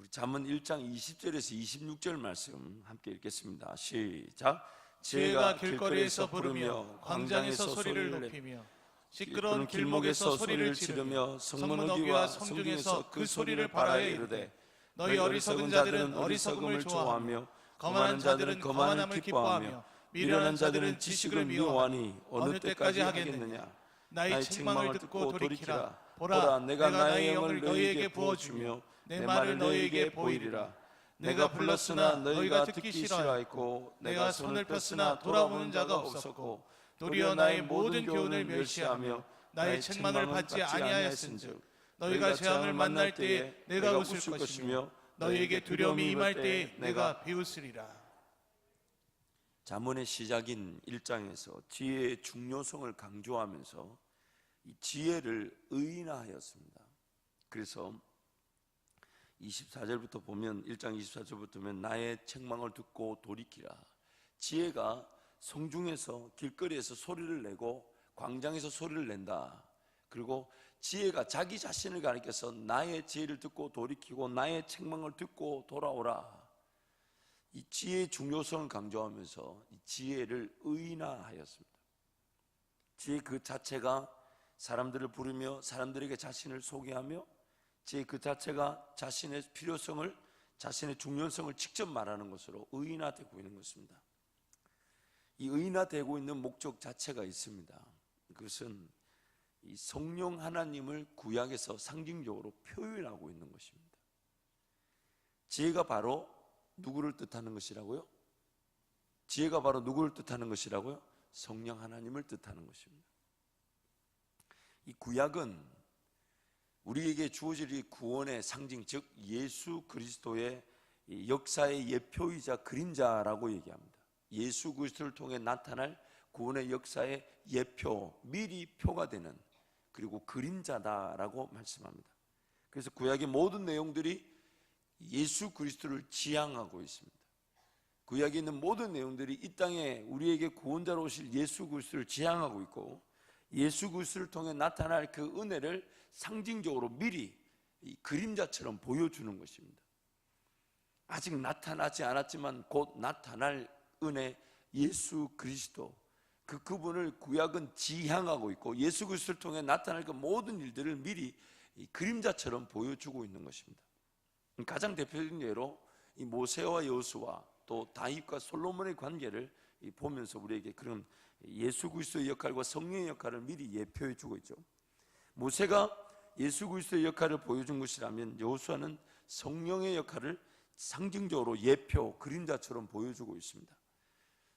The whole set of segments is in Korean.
우리 잠언 1장 20절에서 26절 말씀 함께 읽겠습니다. 시작. 지혜가 길거리에서 부르며 광장에서 소리를 높이며 시끄러운 길목에서 소리를 지르며 성문 어귀와 성중에서 그 소리를 발하여 이르되 너희 어리석은 자들은 어리석음을 좋아하며 거만한 자들은 거만함을 기뻐하며 미련한 자들은 지식을 미워하니 어느 때까지 하겠느냐. 나의 책망을 듣고 돌이키라. 보라, 내가 나의 영을 너희에게 부어주며 내 말을 너희에게 보이리라. 내가 불렀으나 너희가 듣기 싫어하였고 내가 손을 폈으나 돌아오는 자가 없었고 도리어 나의 모든 교훈을 멸시하며 나의 책망을 받지 아니하였은즉 너희가 재앙을 만날 때에 내가 웃을 것이며 너희에게 두려움이 임할 때에 내가 비웃으리라. 잠언의 시작인 1장에서 지혜의 중요성을 강조하면서 이 지혜를 의인화하였습니다. 그래서 24절부터 보면 1장 24절부터 보면 나의 책망을 듣고 돌이키라. 지혜가 성중에서 길거리에서 소리를 내고 광장에서 소리를 낸다. 그리고 지혜가 자기 자신을 가리켜서 나의 지혜를 듣고 돌이키고 나의 책망을 듣고 돌아오라. 이 지혜의 중요성을 강조하면서 이 지혜를 의인화하였습니다. 지혜 그 자체가 사람들을 부르며 사람들에게 자신을 소개하며 지혜 그 자체가 자신의 필요성을, 자신의 중요성을 직접 말하는 것으로 의인화되고 있는 것입니다. 이 의인화되고 있는 목적 자체가 있습니다. 그것은 이 성령 하나님을 구약에서 상징적으로 표현하고 있는 것입니다. 지혜가 바로 누구를 뜻하는 것이라고요? 지혜가 바로 누구를 뜻하는 것이라고요? 성령 하나님을 뜻하는 것입니다. 이 구약은 우리에게 주어질 이 구원의 상징, 즉 예수 그리스도의 역사의 예표이자 그림자라고 얘기합니다. 예수 그리스도를 통해 나타날 구원의 역사의 예표, 미리 표가 되는, 그리고 그림자다라고 말씀합니다. 그래서 구약의 모든 내용들이 예수 그리스도를 지향하고 있습니다. 구약에 있는 모든 내용들이 이 땅에 우리에게 구원자로 오실 예수 그리스도를 지향하고 있고, 예수 그리스도를 통해 나타날 그 은혜를 상징적으로 미리 이 그림자처럼 보여주는 것입니다. 아직 나타나지 않았지만 곧 나타날 은혜, 예수 그리스도, 그분을 구약은 지향하고 있고 예수 그리스도를 통해 나타날 그 모든 일들을 미리 이 그림자처럼 보여주고 있는 것입니다. 가장 대표적인 예로 이 모세와 여호수아 또 다윗과 솔로몬의 관계를 보면서 우리에게 그런 예수 그리스도의 역할과 성령의 역할을 미리 예표해 주고 있죠. 모세가 예수 그리스도의 역할을 보여준 것이라면 여호수아는 성령의 역할을 상징적으로 예표, 그림자처럼 보여주고 있습니다.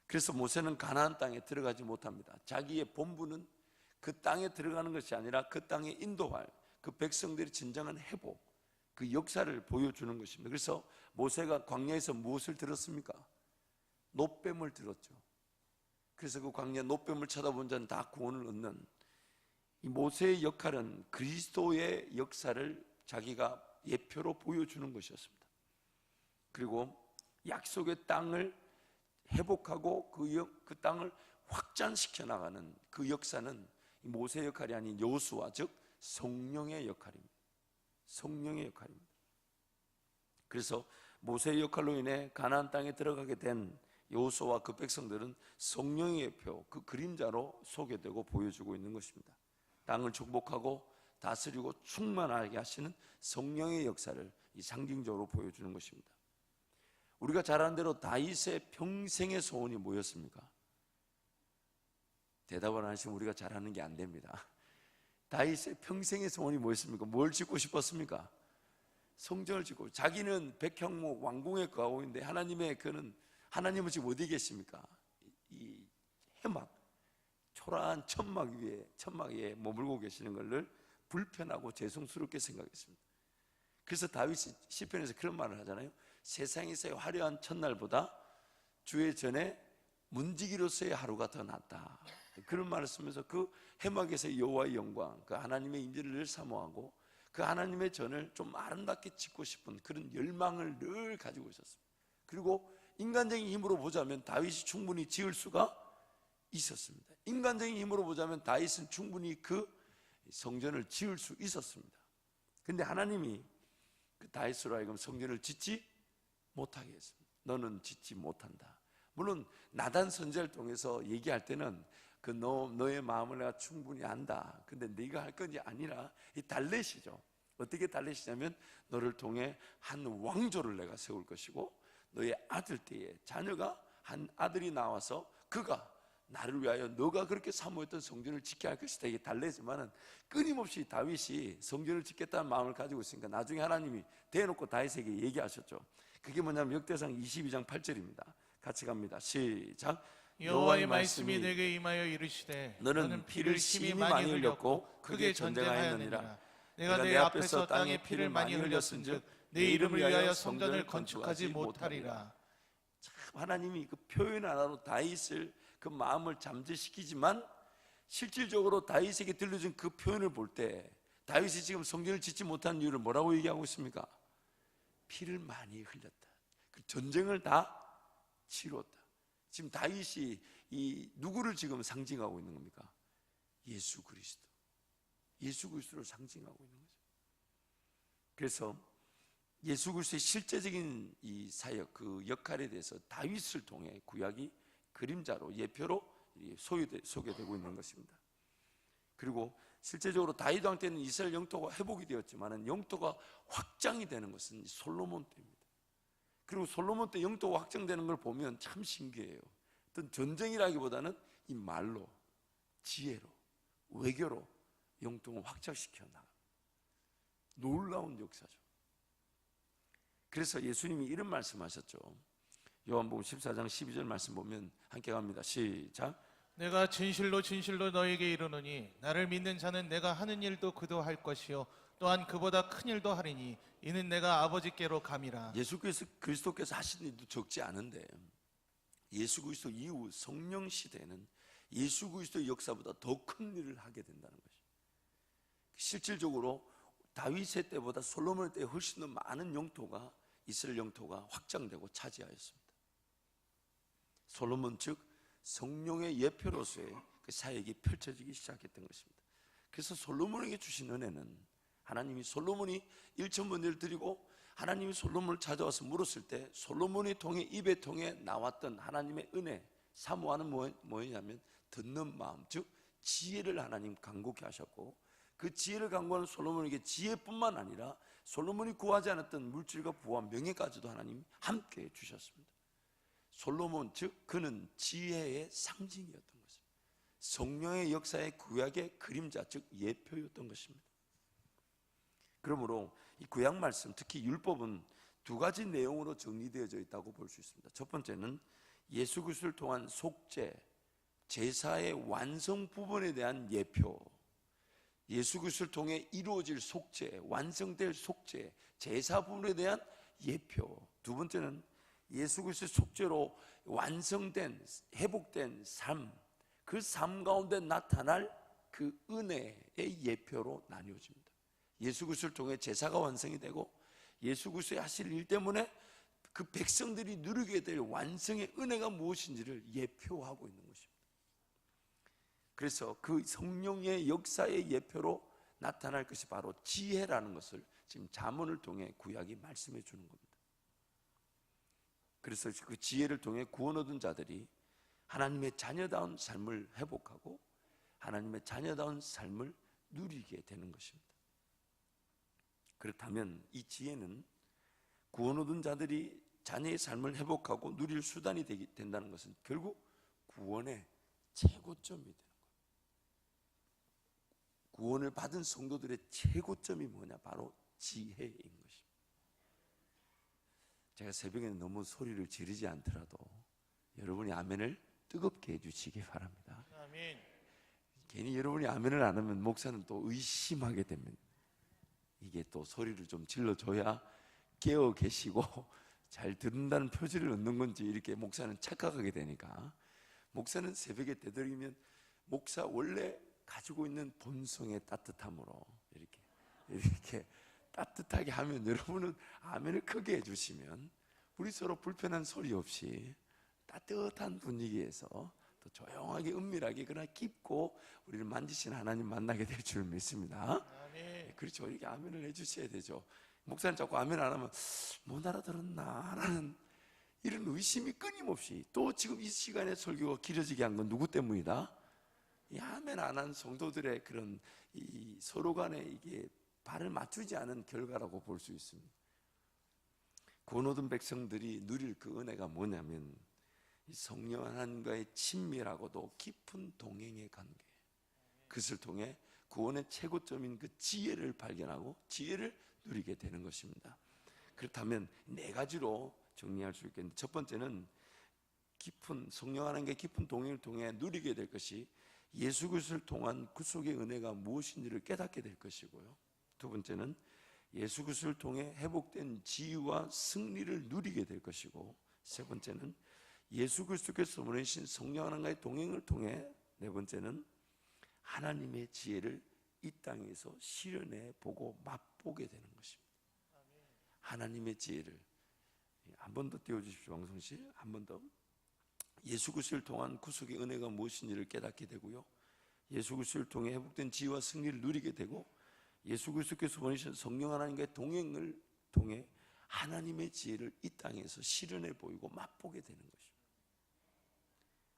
그래서 모세는 가나안 땅에 들어가지 못합니다. 자기의 본분은 그 땅에 들어가는 것이 아니라 그 땅에 인도할 그 백성들의 진정한 회복, 그 역사를 보여주는 것입니다. 그래서 모세가 광야에서 무엇을 들었습니까? 놋뱀을 들었죠. 그래서 그 광야 놋뱀을 쳐다본 자는 다 구원을 얻는, 이 모세의 역할은 그리스도의 역사를 자기가 예표로 보여주는 것이었습니다. 그리고 약속의 땅을 회복하고 그 땅을 확장시켜 나가는 그 역사는 모세의 역할이 아닌 여호수아, 즉 성령의 역할입니다. 성령의 역할입니다. 그래서 모세의 역할로 인해 가나안 땅에 들어가게 된 여호수아와 그 백성들은 성령의 예표, 그 그림자로 소개되고 보여주고 있는 것입니다. 땅을 축복하고 다스리고 충만하게 하시는 성령의 역사를 이 상징적으로 보여주는 것입니다. 우리가 잘 아는 대로 다윗의 평생의 소원이 뭐였습니까? 대답을 안 하시면 우리가 잘 아는 게 안 됩니다. 다윗의 평생의 소원이 뭐였습니까? 뭘 짓고 싶었습니까? 성전을 짓고, 자기는 백향목 왕궁에 거하고 있는데 하나님은 지금 어디 계십니까? 이 해막, 초라한 천막 위에 머물고 계시는 것을 불편하고 죄송스럽게 생각했습니다. 그래서 다윗이 시편에서 그런 말을 하잖아요. 세상에서의 화려한 첫날보다 주의 전에 문지기로서의 하루가 더 낫다. 그런 말을 쓰면서 그 해막에서의 여호와의 영광, 그 하나님의 인지를 늘 사모하고 그 하나님의 전을 좀 아름답게 짓고 싶은 그런 열망을 늘 가지고 있었습니다. 그리고 인간적인 힘으로 보자면 다윗이 충분히 지을 수가 있었습니다. 인간적인 힘으로 보자면 다윗은 충분히 그 성전을 지을 수 있었습니다. 그런데 하나님이 그 다윗으로 하여금 성전을 짓지 못하게 했습니다. 너는 짓지 못한다. 물론 나단 선지자를 통해서 얘기할 때는 그 너의 마음을 내가 충분히 안다. 근데 네가 할 건이 아니라 이 달렛이죠. 어떻게 달렛이냐면 너를 통해 한 왕조를 내가 세울 것이고 너의 아들 때에 자녀가 한 아들이 나와서 그가 나를 위하여 너가 그렇게 사모했던 성전을 짓게 할 것이다. 이게 달래지만은 끊임없이 다윗이 성전을 짓겠다는 마음을 가지고 있으니까 나중에 하나님이 대놓고 다윗에게 얘기하셨죠. 그게 뭐냐면 역대상 22장 8절입니다. 같이 갑니다. 시작. 여호와의 말씀이 내게 임하여 이르시되 너는 피를 심히 많이 흘렸고 크게 전쟁하였느니라. 내가 내 앞에서 땅에 피를 많이 흘렸은즉 내 이름을 위하여 성전을 건축하지 못하리라. 참 하나님이 그 표현 하나로 다윗을 그 마음을 잠재시키지만 실질적으로 다윗에게 들려준 그 표현을 볼 때 다윗이 지금 성전을 짓지 못한 이유를 뭐라고 얘기하고 있습니까? 피를 많이 흘렸다. 그 전쟁을 다 치렀다. 지금 다윗이 이 누구를 지금 상징하고 있는 겁니까? 예수 그리스도. 예수 그리스도를 상징하고 있는 거죠. 그래서 예수 그리스도의 실제적인 이 사역, 그 역할에 대해서 다윗을 통해 구약이 그림자로 예표로 소개되고 있는 것입니다. 그리고 실제적으로 다윗 왕 때는 이스라엘 영토가 회복이 되었지만 영토가 확장이 되는 것은 솔로몬 때입니다. 그리고 솔로몬 때 영토가 확장되는 걸 보면 참 신기해요. 어떤 전쟁이라기보다는 이 말로, 지혜로, 외교로 영토를 확장시켜 나가. 놀라운 역사죠. 그래서 예수님이 이런 말씀하셨죠. 요한복음 14장 12절 말씀 보면 함께 갑니다. 시작. 내가 진실로 진실로 너에게 이르노니 나를 믿는 자는 내가 하는 일도 그도 할 것이요 또한 그보다 큰 일도 하리니 이는 내가 아버지께로 감이라. 예수 그리스도께서 하신 일도 적지 않은데 예수 그리스도 이후 성령 시대에는 예수 그리스도의 역사보다 더 큰 일을 하게 된다는 것이죠. 실질적으로 다윗의 때보다 솔로몬의 때에 훨씬 더 많은 영토가 이스라엘 영토가 확장되고 차지하였습니다. 솔로몬 즉 성령의 예표로서의 그 사역이 펼쳐지기 시작했던 것입니다. 그래서 솔로몬에게 주신 은혜는 하나님이 솔로몬이 1,000번을 드리고 하나님이 솔로몬을 찾아와서 물었을 때 솔로몬의 통해 입에 통해 나왔던 하나님의 은혜 사모하는 뭐였냐면 듣는 마음 즉 지혜를 하나님 간곡히 하셨고 그 지혜를 간구하는 솔로몬에게 지혜뿐만 아니라 솔로몬이 구하지 않았던 물질과 부와 명예까지도 하나님 함께 주셨습니다. 솔로몬 즉 그는 지혜의 상징이었던 것입니다. 성령의 역사의 구약의 그림자 즉 예표였던 것입니다. 그러므로 이 구약 말씀 특히 율법은 두 가지 내용으로 정리되어져 있다고 볼 수 있습니다. 첫 번째는 예수 그리스도를 통한 속죄, 제사의 완성 부분에 대한 예표, 예수 그리스도를 통해 이루어질 속죄, 완성될 속죄, 제사 부분에 대한 예표. 두 번째는 예수 그리스도의 속죄로 완성된 회복된 삶, 그 삶 가운데 나타날 그 은혜의 예표로 나뉘어집니다. 예수 그리스도를 통해 제사가 완성이 되고 예수 그리스도의 하실 일 때문에 그 백성들이 누리게 될 완성의 은혜가 무엇인지를 예표하고 있는 것입니다. 그래서 그 성령의 역사의 예표로 나타날 것이 바로 지혜라는 것을 지금 잠언을 통해 구약이 말씀해 주는 겁니다. 그래서 그 지혜를 통해 구원 얻은 자들이 하나님의 자녀다운 삶을 회복하고 하나님의 자녀다운 삶을 누리게 되는 것입니다. 그렇다면 이 지혜는 구원 얻은 자들이 자녀의 삶을 회복하고 누릴 수단이 된다는 것은 결국 구원의 최고점이 되는 거예요. 구원을 받은 성도들의 최고점이 뭐냐? 바로 지혜인 것입니다. 제가 새벽에 너무 소리를 지르지 않더라도 여러분이 아멘을 뜨겁게 해주시기 바랍니다. 아멘. 괜히 여러분이 아멘을 안 하면 목사는 또 의심하게 됩니다. 이게 또 소리를 좀 질러줘야 깨어 계시고 잘 듣는다는 표지를 얻는 건지 이렇게 목사는 착각하게 되니까 목사는 새벽에 되도록이면 목사 원래 가지고 있는 본성의 따뜻함으로 이렇게 따뜻하게 하면 여러분은 아멘을 크게 해주시면 우리 서로 불편한 소리 없이 따뜻한 분위기에서 또 조용하게 은밀하게 그러나 깊고 우리를 만지신 하나님 만나게 될 줄 믿습니다. 아멘. 그렇죠. 이렇게 아멘을 해주셔야 되죠. 목사님 자꾸 아멘 안 하면 못 알아들었나 라는 이런 의심이 끊임없이, 또 지금 이 시간에 설교가 길어지게 한 건 누구 때문이다? 이 아멘 안 한 성도들의 그런 이 서로 간에 이게 발을 맞추지 않은 결과라고 볼 수 있습니다. 구원 얻은 백성들이 누릴 그 은혜가 뭐냐면 이 성령 하나님과의 친밀하고도 깊은 동행의 관계, 그것을 통해 구원의 최고점인 그 지혜를 발견하고 지혜를 누리게 되는 것입니다. 그렇다면 네 가지로 정리할 수 있겠는데, 첫 번째는 깊은 성령 하나님과의 깊은 동행을 통해 누리게 될 것이 예수 그리스도를 통한 구속의 은혜가 무엇인지를 깨닫게 될 것이고요, 두 번째는 예수 그리스도를 통해 회복된 지위와 승리를 누리게 될 것이고, 세 번째는 예수 그리스도께서 보내신 성령 하나님과의 동행을 통해, 네 번째는 하나님의 지혜를 이 땅에서 실현해 보고 맛보게 되는 것입니다. 하나님의 지혜를 한 번 더 띄워주십시오. 왕성씨, 한 번 더. 예수 그리스도를 통한 구속의 은혜가 무엇인지를 깨닫게 되고요, 예수 그리스도를 통해 회복된 지혜와 승리를 누리게 되고, 예수 그리스도께서 보내신 성령 하나님과의 동행을 통해 하나님의 지혜를 이 땅에서 실현해 보이고 맛보게 되는 것입니다.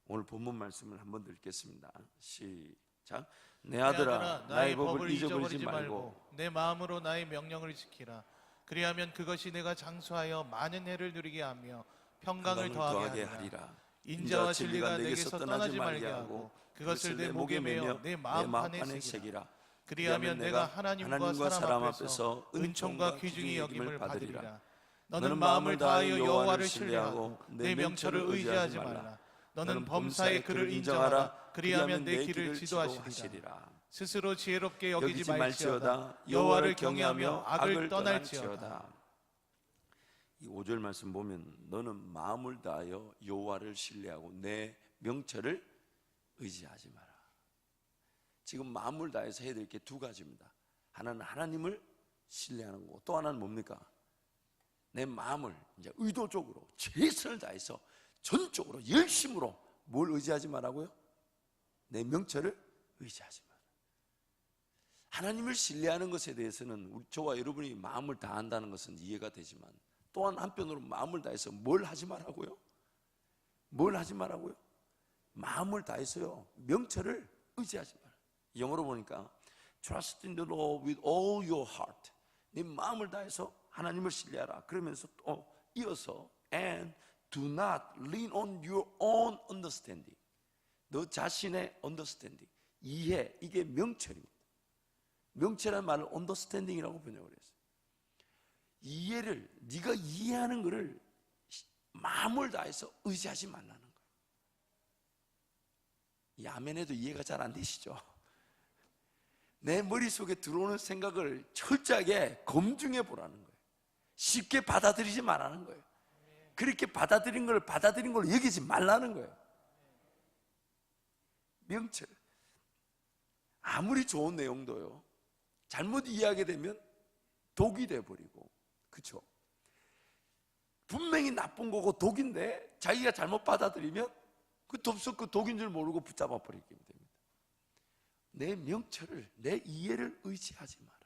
오늘 본문 말씀을 한 번 더 읽겠습니다. 시작. 내 아들아, 나의 법을 잊어버리지 말고 내 마음으로 나의 명령을 지키라. 그리하면 그것이 내가 장수하여 많은 해를 누리게 하며 평강을 더하게 하리라. 인자와 진리가 내게서 떠나지 말게 하고 그것을 내 목에 매며 내 마음판에 새기라. 그리하면 내가 하나님과 사람 앞에서 은총과 귀중히 여김을 받으리라. 너는 마음을 다하여 여호와를 신뢰하고 내 명철을 의지하지 말라. 너는 범사의 그를 인정하라. 그리하면 내 길을 지도하시리라. 스스로 지혜롭게 여기지 말지어다. 여호와를 경외하며 악을 떠날지어다. 이 5절 말씀 보면 너는 마음을 다하여 여호와를 신뢰하고 내 명철을 의지하지 마라. 지금 마음을 다해서 해야 될 게 두 가지입니다. 하나는 하나님을 신뢰하는 거고, 또 하나는 뭡니까? 내 마음을 이제 의도적으로 최선을 다해서 전적으로 열심으로 뭘 의지하지 말라고요? 내 명철을 의지하지 마라. 하나님을 신뢰하는 것에 대해서는 저와 여러분이 마음을 다한다는 것은 이해가 되지만, 또한 한편으로 마음을 다해서 뭘 하지 말라고요? 뭘 하지 말라고요? 마음을 다해서요, 명철을 의지하지 마라. 영어로 보니까 Trust in the Lord with all your heart. 네 마음을 다해서 하나님을 신뢰하라. 그러면서 또 이어서 And do not lean on your own understanding. 너 자신의 understanding, 이해, 이게 명철입니다. 명철이라는 말을 understanding이라고 번역을 했어요. 이해를, 네가 이해하는 것을 마음을 다해서 의지하지 말라는 거예요. 이 아멘에도 이해가 잘 안 되시죠? 내 머릿속에 들어오는 생각을 철저하게 검증해 보라는 거예요. 쉽게 받아들이지 말라는 거예요. 그렇게 받아들인 걸 여기지 말라는 거예요. 명철, 아무리 좋은 내용도요, 잘못 이해하게 되면 독이 돼버리고, 그렇죠? 분명히 나쁜 거고 독인데 자기가 잘못 받아들이면 그 덥석 그 독인 줄 모르고 붙잡아 버리게 됩니다. 내 명철을, 내 이해를 의지하지 마라.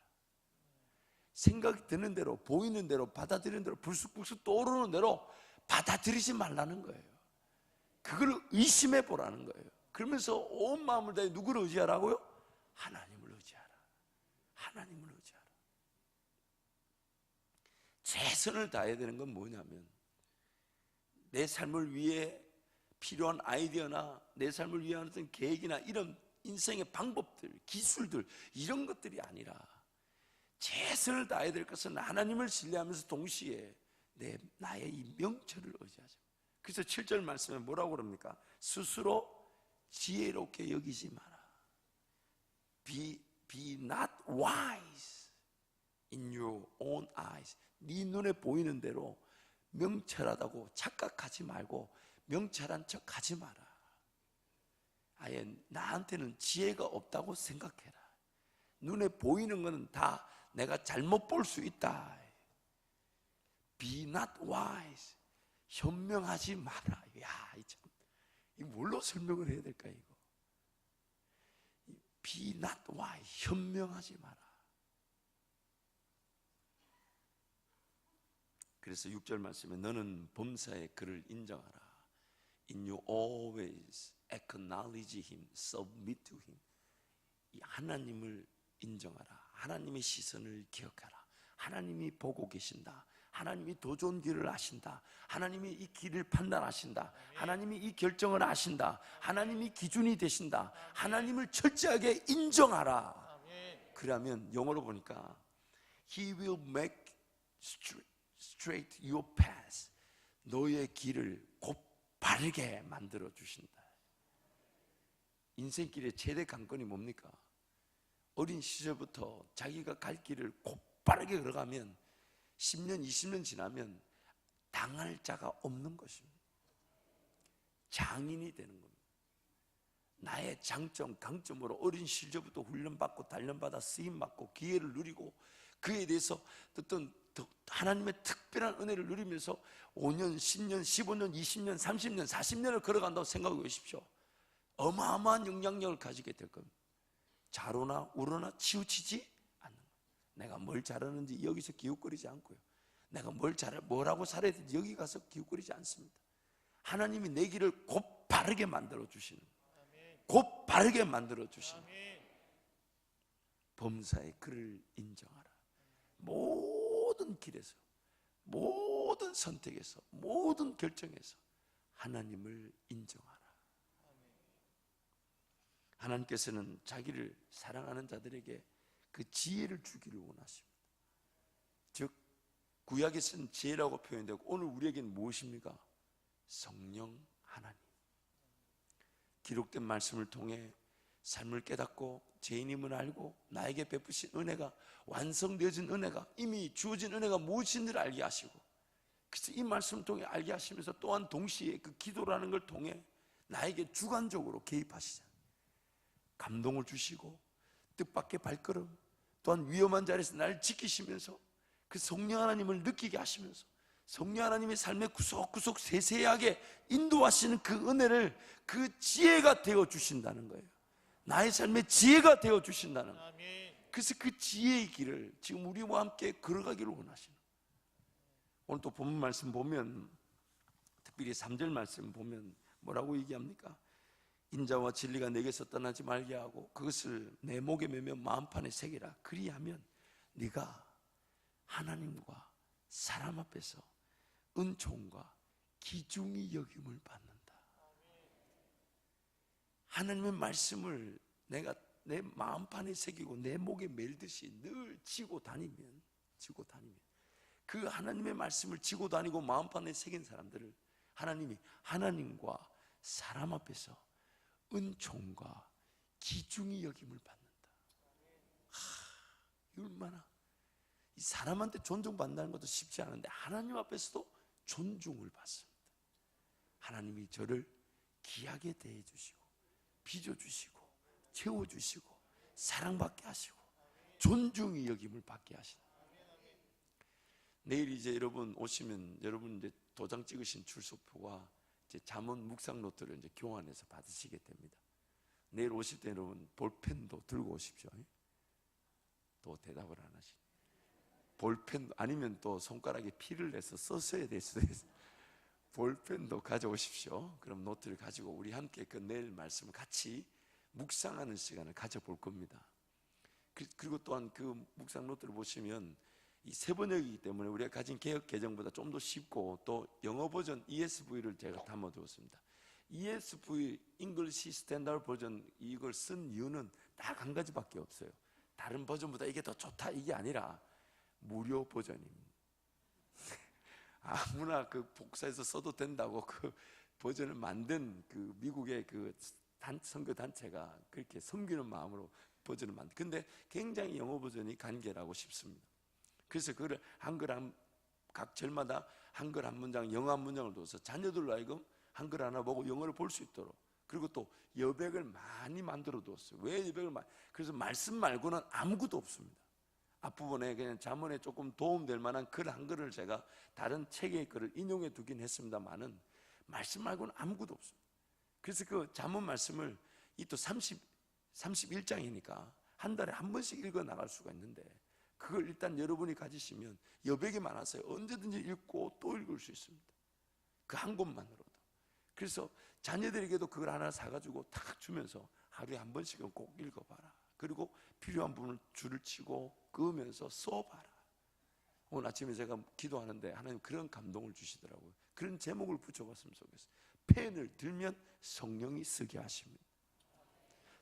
생각이 드는 대로, 보이는 대로, 받아들이는 대로, 불쑥불쑥 떠오르는 대로 받아들이지 말라는 거예요. 그걸 의심해 보라는 거예요. 그러면서 온 마음을 다해 누구를 의지하라고요? 하나님을 의지하라. 하나님을 의지하라. 최선을 다해야 되는 건 뭐냐면, 내 삶을 위해 필요한 아이디어나 내 삶을 위한 어떤 계획이나 이런 인생의 방법들, 기술들, 이런 것들이 아니라 최선을 다해야 될 것은 하나님을 신뢰하면서 동시에 나의 이 명철을 의지하죠. 그래서 7절 말씀에 뭐라고 그럽니까? 스스로 지혜롭게 여기지 마라. Be not wise in your own eyes. 네 눈에 보이는 대로 명철하다고 착각하지 말고 명철한 척 하지 마라. 아예 나한테는 지혜가 없다고 생각해라. 눈에 보이는 것은 다 내가 잘못 볼 수 있다. Be not wise. 현명하지 마라. 야, 이 뭘로 설명을 해야 될까 이거? Be not wise. 현명하지 마라. 그래서 6절 말씀에 너는 범사의 그를 인정하라. In you always acknowledge him, submit to him. 이 하나님을 인정하라. 하나님의 시선을 기억하라. 하나님이 보고 계신다. 하나님이 더 좋은 길을 아신다. 하나님이 이 길을 판단하신다. 하나님이 이 결정을 아신다. 하나님이 기준이 되신다. 하나님을 철저하게 인정하라. 그러면 영어로 보니까 He will make straight your path. 너의 길을 곧바르게 만들어 주신다. 인생길의 최대 관건이 뭡니까? 어린 시절부터 자기가 갈 길을 곧바르게 걸어가면 10년, 20년 지나면 당할 자가 없는 것입니다. 장인이 되는 겁니다. 나의 장점, 강점으로 어린 시절부터 훈련받고 단련받아 쓰임받고 기회를 누리고 그에 대해서 어떤 하나님의 특별한 은혜를 누리면서 5년, 10년, 15년, 20년, 30년, 40년을 걸어간다고 생각해 보십시오. 어마어마한 영향력을 가지게 될 겁니다. 자로나 우러나 치우치지 않는 거예요. 내가 뭘 잘하는지 여기서 기웃거리지 않고요. 내가 뭐라고 살아야 되는지 여기 가서 기웃거리지 않습니다. 하나님이 내 길을 곧바르게 만들어 주시는 거예요. 곧바르게 만들어 주시는 거예요. 범사의 그를 인정하라. 모든 길에서, 모든 선택에서, 모든 결정에서 하나님을 인정하라. 하나님께서는 자기를 사랑하는 자들에게 그 지혜를 주기를 원하십니다. 즉 구약에서는 지혜라고 표현되고 오늘 우리에게는 무엇입니까? 성령 하나님. 기록된 말씀을 통해 삶을 깨닫고 죄인임을 알고 나에게 베푸신 은혜가 완성되어진 은혜가 이미 주어진 은혜가 무엇인지를 알게 하시고 그래서 이 말씀을 통해 알게 하시면서 또한 동시에 그 기도라는 걸 통해 나에게 주관적으로 개입하시잖아요. 감동을 주시고 뜻밖의 발걸음 또한 위험한 자리에서 나를 지키시면서 그 성령 하나님을 느끼게 하시면서 성령 하나님의 삶의 구석구석 세세하게 인도하시는 그 은혜를 그 지혜가 되어 주신다는 거예요. 나의 삶의 지혜가 되어 주신다는 거예요. 그래서 그 지혜의 길을 지금 우리와 함께 걸어가기를 원하시는 거예요. 오늘 또 본문 말씀 보면 특별히 3절 말씀 보면 뭐라고 얘기합니까? 인자와 진리가 내게서 떠나지 말게 하고 그것을 내 목에 매며 마음판에 새기라. 그리하면 네가 하나님과 사람 앞에서 은총과 기중이 여김을 받는다. 하나님의 말씀을 내가 내 마음판에 새기고 내 목에 멜듯이 늘 지고 다니면 그 하나님의 말씀을 지고 다니고 마음판에 새긴 사람들을 하나님이 하나님과 사람 앞에서 은총과 기중이 여김을 받는다. 얼마나 이 사람한테 존중받는다는 것도 쉽지 않은데 하나님 앞에서도 존중을 받습니다. 하나님이 저를 귀하게 대해주시고 빚어주시고 채워주시고 사랑받게 하시고 존중이 여김을 받게 하신다. 내일 이제 여러분 오시면 여러분 이제 도장 찍으신 출석표와 이제 잠언 묵상 노트를 이제 교환해서 받으시게 됩니다. 내일 오실 때 여러분 볼펜도 들고 오십시오. 또 대답을 안 하시네. 볼펜 아니면 또 손가락에 피를 내서 썼어야 될 수도 있어요. 볼펜도 가져오십시오. 그럼 노트를 가지고 우리 함께 그 내일 말씀을 같이 묵상하는 시간을 가져볼 겁니다. 그리고 또한 그 묵상 노트를 보시면 이 세 번역이기 때문에 우리가 가진 개역 개정보다 좀 더 쉽고 또 영어 버전 ESV를 제가 담아두었습니다. ESV English Standard 버전 이걸 쓴 이유는 딱 한 가지밖에 없어요. 다른 버전보다 이게 더 좋다 이게 아니라 무료 버전입니다. 아무나 그 복사해서 써도 된다고 그 버전을 만든 그 미국의 그 선교 단체가 그렇게 섬기는 마음으로 버전을 만든. 근데 굉장히 영어 버전이 간결하고 쉽습니다. 그래서 그걸 한글 각 절마다 한글 한 문장, 영어 한 문장을 둬서 자녀들로 하여금 한글 하나 보고 영어를 볼 수 있도록 그리고 또 여백을 많이 만들어 두었어요. 왜 여백을 많이? 그래서 말씀 말고는 아무것도 없습니다. 앞부분에 그냥 잠언에 조금 도움될 만한 글 한 글을 제가 다른 책의 글을 인용해 두긴 했습니다만은 말씀 말고는 아무것도 없습니다. 그래서 그 잠언 말씀을 이 또 31장이니까 한 달에 한 번씩 읽어 나갈 수가 있는데 그걸 일단 여러분이 가지시면 여백이 많아서요, 언제든지 읽고 또 읽을 수 있습니다. 그 한 권만으로도. 그래서 자녀들에게도 그걸 하나 사가지고 탁 주면서 하루에 한 번씩은 꼭 읽어봐라. 그리고 필요한 부분을 줄을 치고 그으면서 써봐라. 오늘 아침에 제가 기도하는데 하나님 그런 감동을 주시더라고요. 그런 제목을 붙여봤으면 좋겠어요. 펜을 들면 성령이 쓰게 하십니다.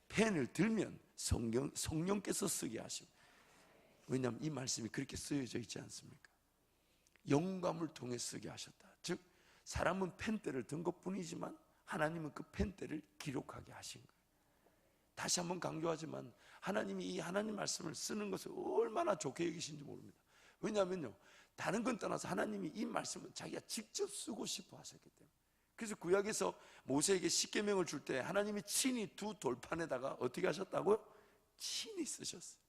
펜을 들면 성령께서 쓰게 하십니다. 왜냐하면 이 말씀이 그렇게 쓰여져 있지 않습니까? 영감을 통해 쓰게 하셨다. 즉 사람은 펜대를 든 것뿐이지만 하나님은 그 펜대를 기록하게 하신 거예요. 다시 한번 강조하지만 하나님이 이 하나님 말씀을 쓰는 것을 얼마나 좋게 여기신지 모릅니다. 왜냐하면요, 다른 건 떠나서 하나님이 이 말씀을 자기가 직접 쓰고 싶어 하셨기 때문에. 그래서 구약에서 모세에게 십계명을 줄 때 하나님이 친히 두 돌판에다가 어떻게 하셨다고요? 친히 쓰셨어요.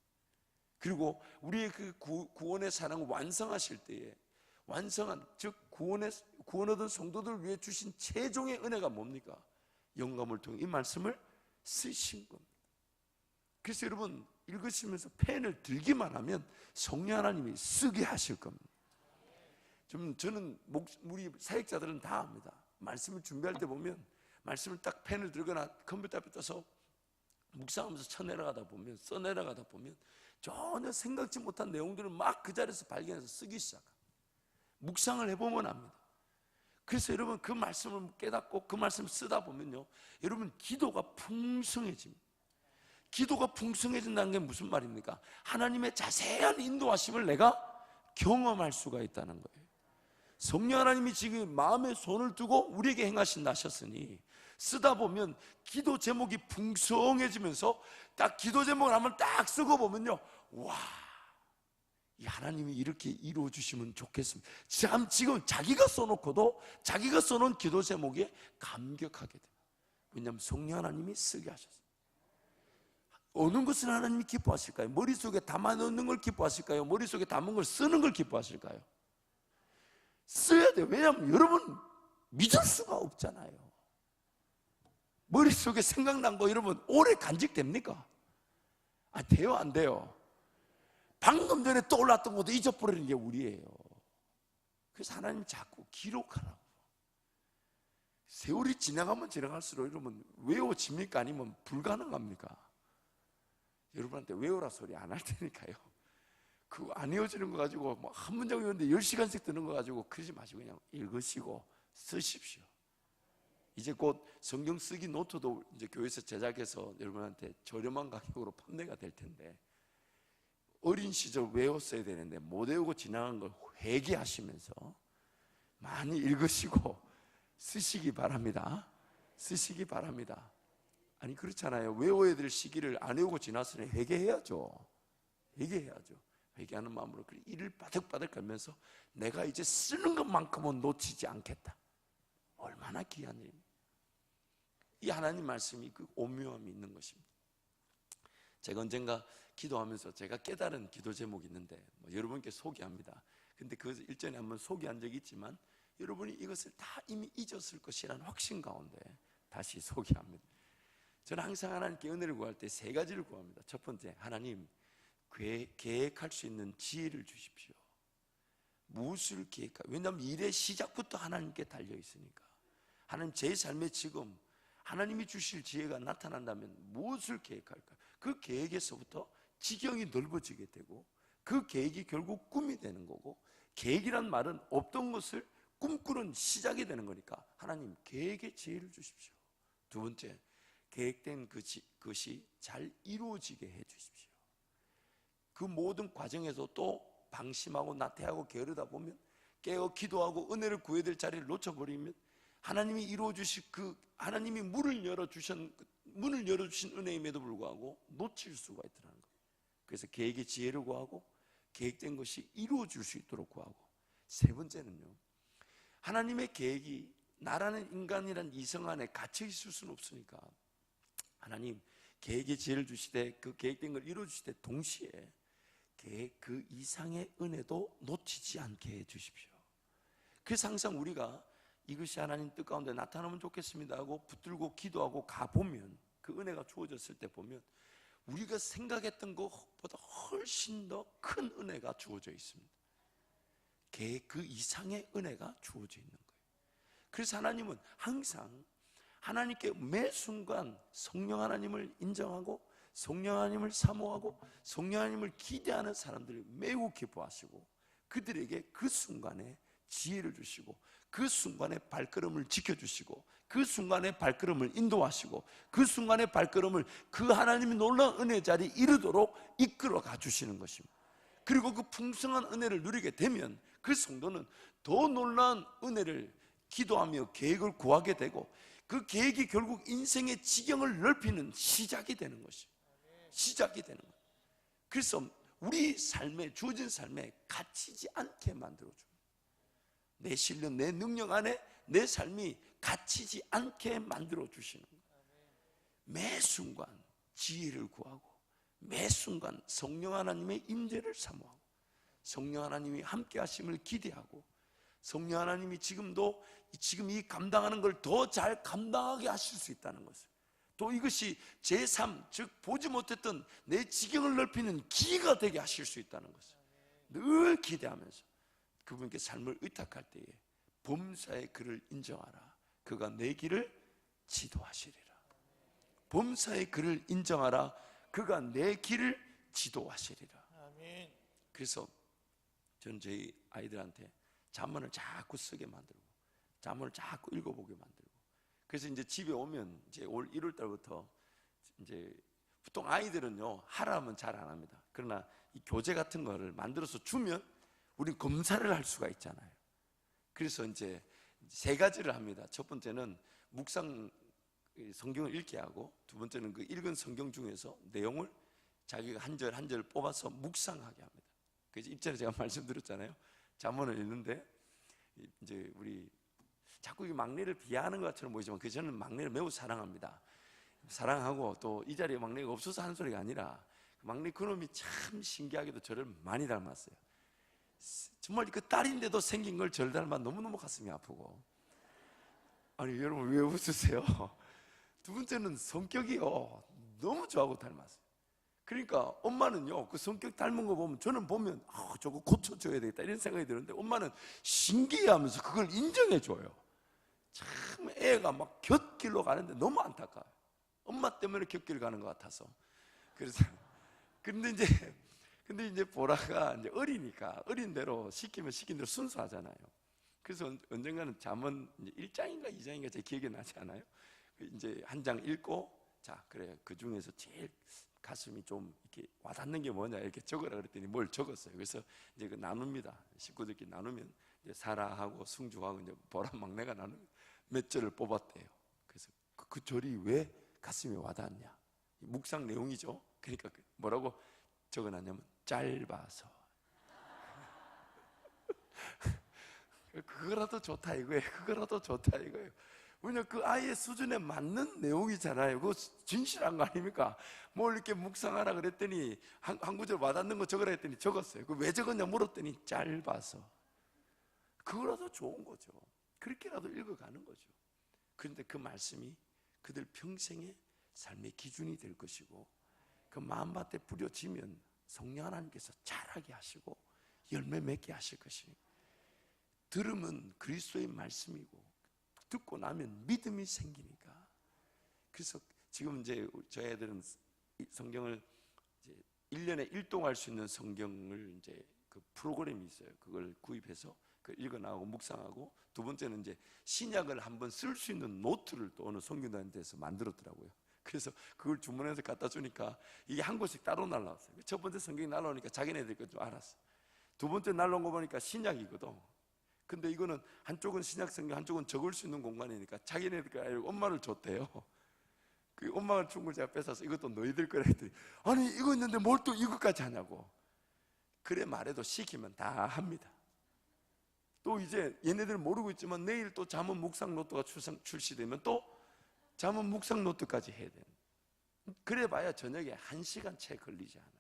그리고 우리의 그 구원의 사랑을 완성하실 때에 완성한, 즉 구원 얻은 성도들을 위해 주신 최종의 은혜가 뭡니까? 영감을 통해 이 말씀을 쓰신 겁니다. 그래서 여러분 읽으시면서 펜을 들기만 하면 성령 하나님이 쓰게 하실 겁니다. 저는 우리 사역자들은 다 압니다. 말씀을 준비할 때 보면 말씀을 딱 펜을 들거나 컴퓨터 앞에 떠서 묵상하면서 써내려가다 보면 전혀 생각지 못한 내용들을 막 그 자리에서 발견해서 쓰기 시작합니다. 묵상을 해보면 압니다. 그래서 여러분 그 말씀을 깨닫고 그 말씀을 쓰다 보면요, 여러분 기도가 풍성해집니다. 기도가 풍성해진다는 게 무슨 말입니까? 하나님의 자세한 인도하심을 내가 경험할 수가 있다는 거예요. 성령 하나님이 지금 마음에 손을 두고 우리에게 행하신다 하셨으니 쓰다 보면 기도 제목이 풍성해지면서 딱 기도 제목을 한번 딱 쓰고 보면요, 와, 이 하나님이 이렇게 이루어 주시면 좋겠습니다. 참 지금 자기가 써놓고도 자기가 써놓은 기도 제목에 감격하게 돼요. 왜냐하면 성령 하나님이 쓰게 하셨어요. 어느 것을 하나님이 기뻐하실까요? 머릿속에 담아놓는 걸 기뻐하실까요? 머릿속에 담은 걸 쓰는 걸 기뻐하실까요? 써야 돼요. 왜냐하면 여러분 믿을 수가 없잖아요. 머릿속에 생각난 거 여러분 오래 간직됩니까? 돼요? 안 돼요? 방금 전에 떠올랐던 것도 잊어버리는 게 우리예요. 그래서 하나님 자꾸 기록하라고. 세월이 지나가면 지나갈수록 여러분 외워집니까? 아니면 불가능합니까? 여러분한테 외우라 소리 안 할 테니까요. 그거 안 외워지는 거 가지고 뭐 한 문장 외우는데 10시간씩 드는 거 가지고 그러지 마시고 그냥 읽으시고 쓰십시오. 이제 곧 성경 쓰기 노트도 이제 교회에서 제작해서 여러분한테 저렴한 가격으로 판매가 될 텐데, 어린 시절 외웠어야 되는데 못 외우고 지나간 걸 회개하시면서 많이 읽으시고 쓰시기 바랍니다. 쓰시기 바랍니다. 아니 그렇잖아요. 외워야 될 시기를 안 외우고 지났으니 회개해야죠. 회개해야죠. 회개하는 마음으로 이를 바득바득 하면서 내가 이제 쓰는 것만큼은 놓치지 않겠다. 얼마나 귀한 일입니다. 이 하나님 말씀이 그 오묘함이 있는 것입니다. 제가 언젠가 기도하면서 제가 깨달은 기도 제목이 있는데 여러분께 소개합니다. 근데 그 일전에 한번 소개한 적이 있지만 여러분이 이것을 다 이미 잊었을 것이라는 확신 가운데 다시 소개합니다. 저는 항상 하나님께 은혜를 구할 때 세 가지를 구합니다. 첫 번째, 하나님 계획할 수 있는 지혜를 주십시오. 무엇을 계획할까? 왜냐하면 일의 시작부터 하나님께 달려 있으니까. 하나님 제 삶에 지금 하나님이 주실 지혜가 나타난다면 무엇을 계획할까? 그 계획에서부터 지경이 넓어지게 되고 그 계획이 결국 꿈이 되는 거고, 계획이란 말은 없던 것을 꿈꾸는 시작이 되는 거니까 하나님 계획의 지혜를 주십시오. 두 번째, 계획된 것이 잘 이루어지게 해 주십시오. 그 모든 과정에서 또 방심하고 나태하고 게으르다 보면 깨어 기도하고 은혜를 구해야 될 자리를 놓쳐버리면 하나님이 이루어 주실 그 하나님이 문을 열어주신 은혜임에도 불구하고 놓칠 수가 있더라는 거예요. 그래서 계획의 지혜를 구하고 계획된 것이 이루어질 수 있도록 구하고, 세 번째는요, 하나님의 계획이 나라는 인간이란 이성 안에 갇혀 있을 수는 없으니까 하나님 계획의 지혜를 주시되 그 계획된 걸 이루어 주시되 동시에 계획 그 이상의 은혜도 놓치지 않게 해주십시오. 그래서 항상 우리가 이것이 하나님 뜻 가운데 나타나면 좋겠습니다 하고 붙들고 기도하고 가보면 그 은혜가 주어졌을 때 보면 우리가 생각했던 것보다 훨씬 더 큰 은혜가 주어져 있습니다. 그 이상의 은혜가 주어져 있는 거예요. 그래서 하나님은 항상 하나님께 매 순간 성령 하나님을 인정하고 성령 하나님을 사모하고 성령 하나님을 기대하는 사람들을 매우 기뻐하시고 그들에게 그 순간에 지혜를 주시고 그 순간에 발걸음을 지켜주시고 그 순간에 발걸음을 인도하시고 그 순간에 발걸음을 그 하나님의 놀라운 은혜 자리에 이르도록 이끌어 가 주시는 것입니다. 그리고 그 풍성한 은혜를 누리게 되면 그 성도는 더 놀라운 은혜를 기도하며 계획을 구하게 되고 그 계획이 결국 인생의 지경을 넓히는 시작이 되는 것이에요. 시작이 되는 거예요. 그래서 우리 삶에 주어진 삶에 갇히지 않게 만들어줍니다. 내 실력, 내 능력 안에 내 삶이 갇히지 않게 만들어주시는 거예요. 매 순간 지혜를 구하고 매 순간 성령 하나님의 임재를 사모하고 성령 하나님이 함께 하심을 기대하고 성령 하나님이 지금 이 감당하는 걸 더 잘 감당하게 하실 수 있다는 것을, 또 이것이 제3, 즉 보지 못했던 내 지경을 넓히는 기회가 되게 하실 수 있다는 것을 늘 기대하면서 그분께 삶을 의탁할 때에 범사의 그를 인정하라. 그가 내 길을 지도하시리라. 범사의 그를 인정하라. 그가 내 길을 지도하시리라. 아멘. 그래서 저는 저희 아이들한테 잠언을 자꾸 쓰게 만들고 잠언을 자꾸 읽어보게 만들고, 그래서 이제 집에 오면 이제 올 1월 달부터 이제 보통 아이들은요 하라면 잘 안 합니다. 그러나 이 교재 같은 거를 만들어서 주면 우리 검사를 할 수가 있잖아요. 그래서 이제 3가지를 합니다. 첫 번째는 묵상 성경을 읽게 하고, 두 번째는 그 읽은 성경 중에서 내용을 자기가 한 절 한 절 뽑아서 묵상하게 합니다. 그래서 입전에 제가 말씀드렸잖아요. 잠언을 읽는데 이제 우리 자꾸 이 막내를 비하하는 것처럼 보이지만 저는 막내를 매우 사랑합니다. 사랑하고 또 이 자리에 막내가 없어서 하는 소리가 아니라 막내 그놈이 참 신기하게도 저를 많이 닮았어요. 정말 그 딸인데도 생긴 걸 저를 닮아 너무너무 가슴이 아프고. 아니 여러분 왜 웃으세요? 두 번째는 성격이요 너무 저하고 닮았어요. 그러니까 엄마는요 그 성격 닮은 거 보면 저는 보면 저거 고쳐줘야 되겠다 이런 생각이 드는데 엄마는 신기해하면서 그걸 인정해줘요. 참 애가 막 곁길로 가는데 너무 안타까워요. 엄마 때문에 곁길 가는 것 같아서. 그래서 근데 이제 보라가 이제 어리니까 어린 대로 시키면 시킨 대로 순수하잖아요. 그래서 언젠가는 잠언 1장인가 2장인가 제 기억이 나지 않아요. 이제 한 장 읽고 자 그래 그 중에서 제일 가슴이 좀 이렇게 와닿는 게 뭐냐 이렇게 적으라 그랬더니 뭘 적었어요. 그래서 이제 그 나눕니다. 식구들끼리 나누면 이제 사라하고 승주하고 이제 보라 막내가 나누면 몇 절을 뽑았대요. 그래서 그 절이 왜 가슴에 와닿았냐? 묵상 내용이죠. 그러니까 뭐라고 적어놨냐면 짧아서. 그거라도 좋다 이거예요. 그거라도 좋다 이거예요. 왜냐 그 아이의 수준에 맞는 내용이잖아요. 그거 진실한 거 아닙니까? 뭘 이렇게 묵상하라 그랬더니 한 구절 와닿는 거 적으라 했더니 적었어요. 그 왜 적었냐 물었더니 짧아서. 그거라도 좋은 거죠. 그렇게라도 읽어가는 거죠. 그런데 그 말씀이 그들 평생의 삶의 기준이 될 것이고 그 마음밭에 뿌려지면 성령 하나님께서 자라게 하시고 열매 맺게 하실 것입니다. 들으면 그리스도의 말씀이고 듣고 나면 믿음이 생기니까. 그래서 지금 이제 저희 애들은 성경을 이제 1년에 1동 할 수 있는 성경을 이제 그 프로그램이 있어요. 그걸 구입해서 그걸 읽어 나가고 묵상하고, 두 번째는 이제 신약을 한번 쓸 수 있는 노트를 또 어느 성경단에서 만들었더라고요. 그래서 그걸 주문해서 갖다 주니까 이게 한 권씩 따로 날라왔어요. 첫 번째 성경이 날라오니까 자기네들 거 좀 알았어. 두 번째 날라온 거 보니까 신약이거든. 근데 이거는 한쪽은 신약 성경, 한쪽은 적을 수 있는 공간이니까 자기네들 거 알고 엄마를 줬대요. 그 엄마가 준 걸 제가 뺏어서 이것도 너희들 거라 했더니 아니 이거 있는데 뭘 또 이것까지 하냐고. 그래 말해도 시키면 다 합니다. 또 이제 얘네들은 모르고 있지만 내일 또 잠언 묵상 노트가 출시되면 또 잠언 묵상 노트까지 해야 돼요. 그래 봐야 저녁에 1시간 채 걸리지 않아요.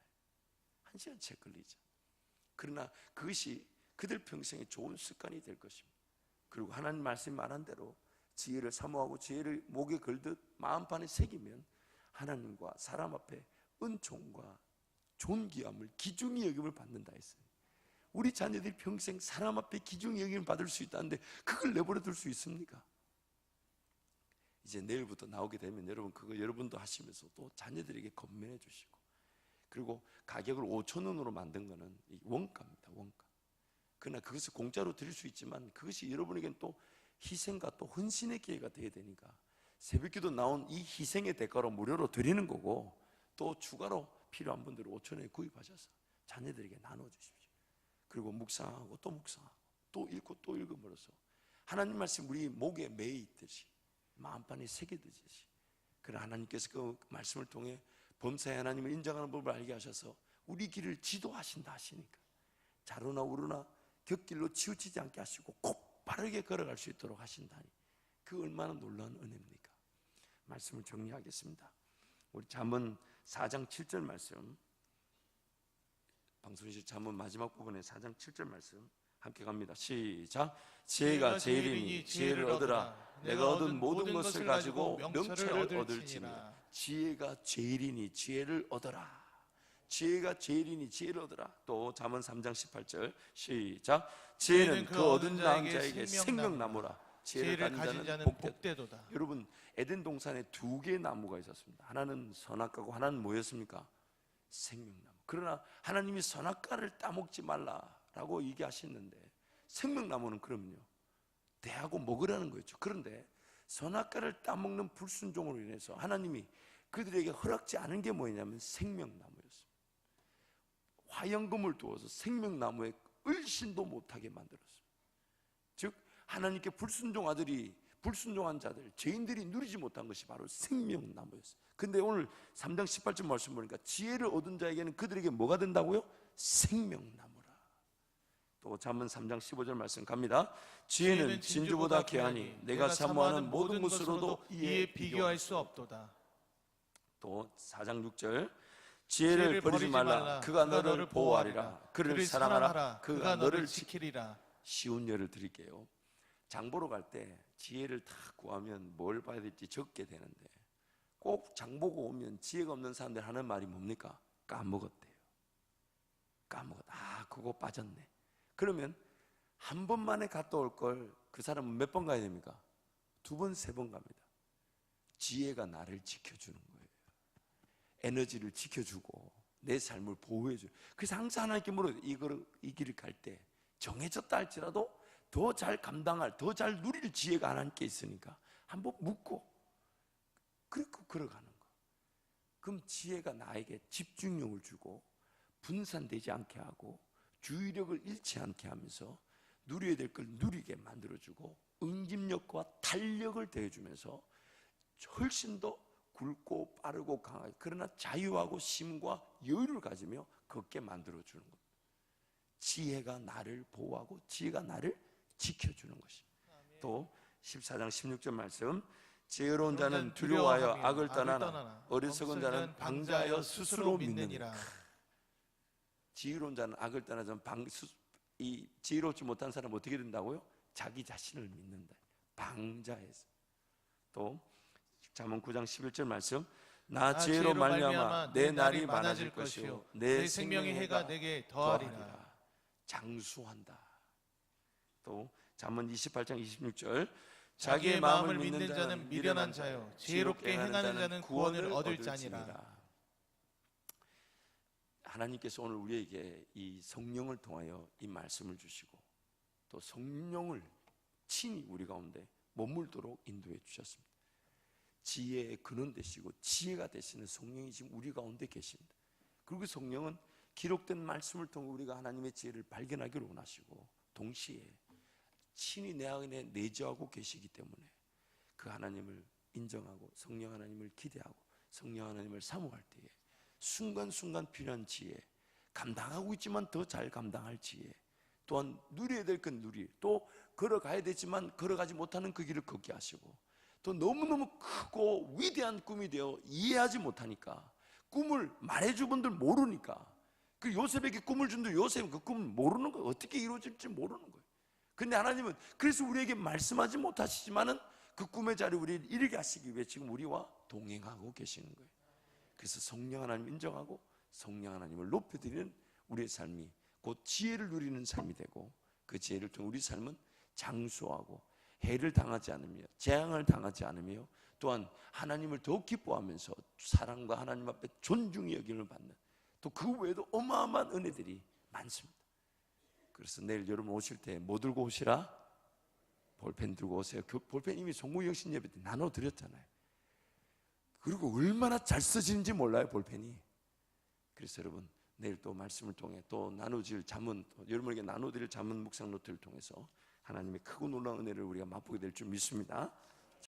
1시간 채 걸리죠. 그러나 그것이 그들 평생에 좋은 습관이 될 것입니다. 그리고 하나님 말씀 말한 대로 지혜를 사모하고 지혜를 목에 걸듯 마음판에 새기면 하나님과 사람 앞에 은총과 존귀함을 기중히 여김을 받는다 했어요. 우리 자녀들이 평생 사람 앞에 기중히 여김을 받을 수 있다는데 그걸 내버려 둘 수 있습니까? 이제 내일부터 나오게 되면 여러분 그거 여러분도 하시면서 또 자녀들에게 건면해 주시고, 그리고 가격을 5천 원으로 만든 거는 원가입니다. 원가. 그러나 그것을 공짜로 드릴 수 있지만 그것이 여러분에게는 또 희생과 또 헌신의 기회가 되어야 되니까 새벽기도 나온 이 희생의 대가로 무료로 드리는 거고, 또 추가로 필요한 분들은 5천 원에 구입하셔서 자녀들에게 나눠주십시오. 그리고 묵상하고 또 묵상하고 또 읽고 또 읽음으로써 하나님 말씀 우리 목에 매여 있듯이 마음판에 새겨듯이, 그런 하나님께서 그 말씀을 통해 범사에 하나님을 인정하는 법을 알게 하셔서 우리 길을 지도하신다 하시니까 자루나 우루나 곁길로 치우치지 않게 하시고 꼭 바르게 걸어갈 수 있도록 하신다니, 그 얼마나 놀라운 은혜입니까? 말씀을 정리하겠습니다. 우리 잠언 4장 7절 말씀, 방송실 잠언 마지막 부분에 4장 7절 말씀 함께 갑니다. 시작. 지혜가 제일이니 지혜를 얻으라. 내가 얻은 모든 것을 가지고 명철을 얻을지니라. 지혜가 제일이니 지혜를 얻어라. 지혜가 제일이니 지혜를 얻어라. 또 잠언 3장 18절 시작. 지혜는 그 얻은 자에게 생명나무라. 지혜를 가진 자는 복되도다. 여러분, 에덴 동산에 두 개의 나무가 있었습니다. 하나는 선악과고 하나는 뭐였습니까? 생명나무. 그러나 하나님이 선악과를 따먹지 말라라고 얘기하셨는데 생명나무는 그럼요, 대하고 먹으라는 거였죠. 그런데 선악과를 따먹는 불순종으로 인해서 하나님이 그들에게 허락지 않은 게 뭐냐면 생명나무였습니다. 화영금을 두어서 생명나무에 을신도 못하게 만들었습니다. 즉 하나님께 불순종한 자들, 죄인들이 누리지 못한 것이 바로 생명나무였어요. 근데 오늘 3장 18절 말씀 보니까 지혜를 얻은 자에게는 그들에게 뭐가 된다고요? 생명나무라. 또 잠언 3장 15절 말씀 갑니다. 지혜는 진주보다 귀하니 내가 사모하는 모든 것으로도 이에 비교할 수 없도다. 또 4장 6절 지혜를 버리지 말라. 그가 너를 보호하리라. 그를 사랑하라. 그가 너를 지키리라. 쉬운 예를 드릴게요. 장 보러 갈 때 지혜를 다 구하면 뭘 봐야 될지 적게 되는데 꼭 장 보고 오면 지혜가 없는 사람들 하는 말이 뭡니까? 까먹었대요. 그거 빠졌네. 그러면 한 번만에 갔다 올 걸 그 사람은 몇 번 가야 됩니까? 2번, 3번 갑니다. 지혜가 나를 지켜주는 거예요. 에너지를 지켜주고 내 삶을 보호해줘요. 그래서 항상 하나님께 물어요. 이 길을 갈 때 정해졌다 할지라도 더 잘 감당할, 더 잘 누릴 지혜가 하나님께 있으니까 한번 묻고 그렇게 걸어가는 거. 그럼 지혜가 나에게 집중력을 주고 분산되지 않게 하고 주의력을 잃지 않게 하면서 누려야 될 걸 누리게 만들어주고 응집력과 탄력을 더해주면서 훨씬 더 굵고 빠르고 강하게, 그러나 자유하고 심과 여유를 가지며 걷게 만들어주는 것. 지혜가 나를 보호하고 지혜가 나를 지켜주는 것입니다. 또 14장 16절 말씀, 지혜로운 자는 두려워하여 악을 떠나나 어리석은 자는 방자하여 스스로 믿느니라. 지혜로운 자는 악을 떠나서 이 지혜롭지 못한 사람은 어떻게 된다고요? 자기 자신을 믿는다. 방자해서. 또 잠언 9장 11절 말씀, 나 지혜로 말미암아 내 날이 많아질 것이요 내 생명의 해가 내게 더하리라. 장수한다. 또 잠언 28장 26절, 자기의 마음을 믿는 자는 미련한 자요 지혜롭게 행하는 자는 구원을 얻을 자니라. 하나님께서 오늘 우리에게 이 성령을 통하여 이 말씀을 주시고 또 성령을 친히 우리 가운데 머물도록 인도해 주셨습니다. 지혜의 근원 되시고 지혜가 되시는 성령이 지금 우리 가운데 계십니다. 그리고 성령은 기록된 말씀을 통해 우리가 하나님의 지혜를 발견하기를 원하시고 동시에 친히 내 안에 내주하고 계시기 때문에 그 하나님을 인정하고 성령 하나님을 기대하고 성령 하나님을 사모할 때에 순간순간 필요한 지혜, 감당하고 있지만 더 잘 감당할 지혜, 또한 누려야 될 건 또 걸어가야 되지만 걸어가지 못하는 그 길을 걷게 하시고, 또 너무너무 크고 위대한 꿈이 되어 이해하지 못하니까 꿈을 말해준 분들 모르니까 그 요셉에게 꿈을 준들 요셉은 그 꿈을 모르는 거예요. 어떻게 이루어질지 모르는 거예요. 근데 하나님은 그래서 우리에게 말씀하지 못하시지만은 그 꿈의 자리 우리를 이르게 하시기 위해 지금 우리와 동행하고 계시는 거예요. 그래서 성령 하나님 인정하고 성령 하나님을 높여드리는 우리의 삶이 곧 지혜를 누리는 삶이 되고, 그 지혜를 통해 우리 삶은 장수하고 해를 당하지 않으며 재앙을 당하지 않으며 또한 하나님을 더욱 기뻐하면서 사랑과 하나님 앞에 존중의 여김을 받는, 또 그 외에도 어마어마한 은혜들이 많습니다. 그래서 내일 여러분 오실 때 뭐 들고 오시라? 볼펜 들고 오세요. 그 볼펜 이미 송구영신 예배 때 나눠드렸잖아요. 그리고 얼마나 잘 써지는지 몰라요, 볼펜이. 그래서 여러분 내일 또 말씀을 통해 또 나눠질 잠언, 또 여러분에게 나눠드릴 잠언 묵상 노트를 통해서 하나님의 크고 놀라운 은혜를 우리가 맛보게 될 줄 믿습니다.